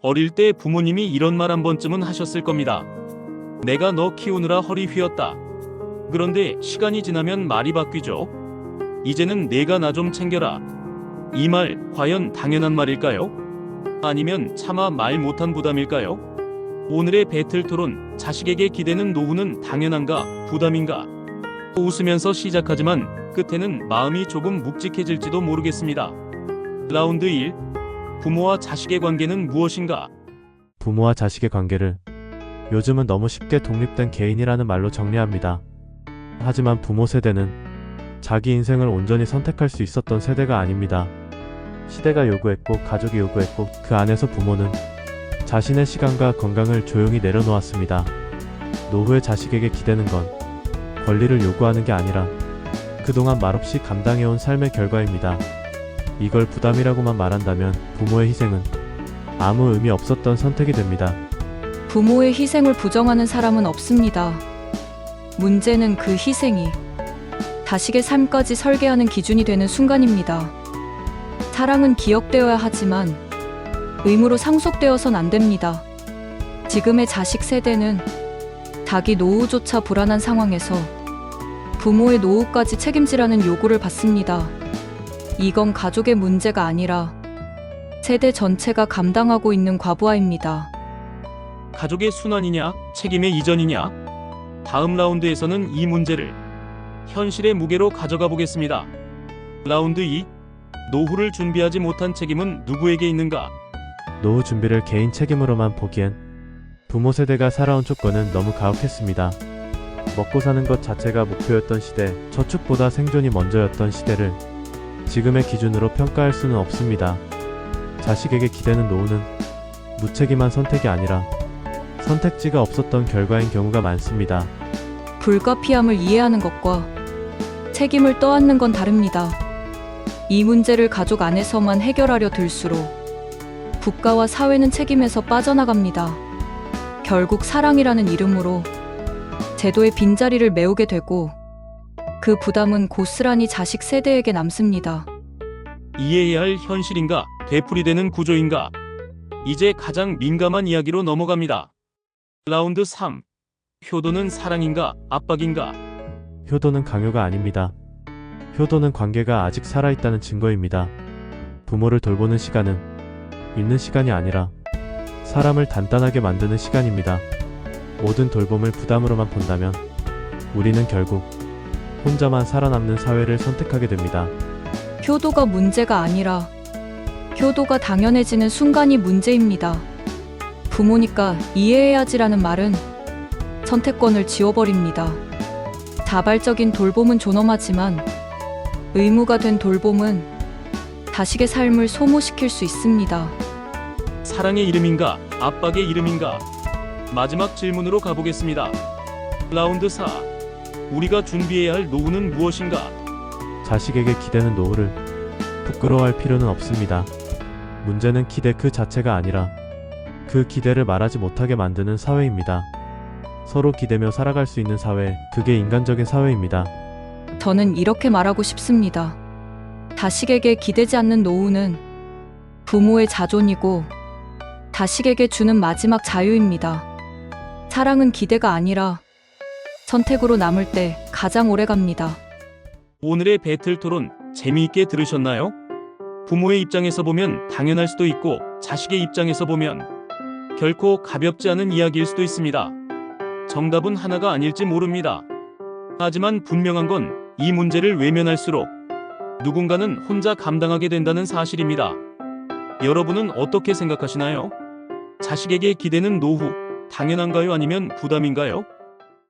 어릴 때 부모님이 이런 말 한 번쯤은 하셨을 겁니다. 내가 너 키우느라 허리 휘었다. 그런데 시간이 지나면 말이 바뀌죠. 이제는 내가 나 좀 챙겨라. 이 말 과연 당연한 말일까요? 아니면 차마 말 못한 부담일까요? 오늘의 배틀 토론, 자식에게 기대는 노후는 당연한가, 부담인가? 웃으면서 시작하지만 끝에는 마음이 조금 묵직해질지도 모르겠습니다. 라운드 1. 부모와 자식의 관계는 무엇인가? 부모와 자식의 관계를 요즘은 너무 쉽게 독립된 개인이라는 말로 정리합니다. 하지만 부모 세대는 자기 인생을 온전히 선택할 수 있었던 세대가 아닙니다. 시대가 요구했고 가족이 요구했고 그 안에서 부모는 자신의 시간과 건강을 조용히 내려놓았습니다. 노후에 자식에게 기대는 건 권리를 요구하는 게 아니라 그동안 말없이 감당해온 삶의 결과입니다. 이걸 부담이라고만 말한다면 부모의 희생은 아무 의미 없었던 선택이 됩니다. 부모의 희생을 부정하는 사람은 없습니다. 문제는 그 희생이 자식의 삶까지 설계하는 기준이 되는 순간입니다. 사랑은 기억되어야 하지만 의무로 상속되어선 안 됩니다. 지금의 자식 세대는 자기 노후조차 불안한 상황에서 부모의 노후까지 책임지라는 요구를 받습니다. 이건 가족의 문제가 아니라 세대 전체가 감당하고 있는 과부하입니다. 가족의 순환이냐, 책임의 이전이냐? 다음 라운드에서는 이 문제를 현실의 무게로 가져가 보겠습니다. 라운드 2. 노후를 준비하지 못한 책임은 누구에게 있는가? 노후 준비를 개인 책임으로만 보기엔 부모 세대가 살아온 조건은 너무 가혹했습니다. 먹고 사는 것 자체가 목표였던 시대, 저축보다 생존이 먼저였던 시대를 지금의 기준으로 평가할 수는 없습니다. 자식에게 기대는 노후는 무책임한 선택이 아니라 선택지가 없었던 결과인 경우가 많습니다. 불가피함을 이해하는 것과 책임을 떠안는 건 다릅니다. 이 문제를 가족 안에서만 해결하려 들수록 국가와 사회는 책임에서 빠져나갑니다. 결국 사랑이라는 이름으로 제도의 빈자리를 메우게 되고 그 부담은 고스란히 자식 세대에게 남습니다. 이해해야 할 현실인가, 되풀이되는 구조인가? 이제 가장 민감한 이야기로 넘어갑니다. 라운드 3. 효도는 사랑인가, 압박인가? 효도는 강요가 아닙니다. 효도는 관계가 아직 살아있다는 증거입니다. 부모를 돌보는 시간은 있는 시간이 아니라 사람을 단단하게 만드는 시간입니다. 모든 돌봄을 부담으로만 본다면 우리는 결국 혼자만 살아남는 사회를 선택하게 됩니다. 효도가 문제가 아니라 효도가 당연해지는 순간이 문제입니다. 부모니까 이해해야지라는 말은 선택권을 지워버립니다. 자발적인 돌봄은 존엄하지만 의무가 된 돌봄은 자식의 삶을 소모시킬 수 있습니다. 사랑의 이름인가, 압박의 이름인가? 마지막 질문으로 가보겠습니다. 라운드 4. 우리가 준비해야 할 노후는 무엇인가? 자식에게 기대는 노후를 부끄러워할 필요는 없습니다. 문제는 기대 그 자체가 아니라 그 기대를 말하지 못하게 만드는 사회입니다. 서로 기대며 살아갈 수 있는 사회, 그게 인간적인 사회입니다. 저는 이렇게 말하고 싶습니다. 자식에게 기대지 않는 노후는 부모의 자존이고 자식에게 주는 마지막 자유입니다. 사랑은 기대가 아니라 선택으로 남을 때 가장 오래 갑니다. 오늘의 배틀 토론 재미있게 들으셨나요? 부모의 입장에서 보면 당연할 수도 있고 자식의 입장에서 보면 결코 가볍지 않은 이야기일 수도 있습니다. 정답은 하나가 아닐지 모릅니다. 하지만 분명한 건 이 문제를 외면할수록 누군가는 혼자 감당하게 된다는 사실입니다. 여러분은 어떻게 생각하시나요? 자식에게 기대는 노후, 당연한가요? 아니면 부담인가요?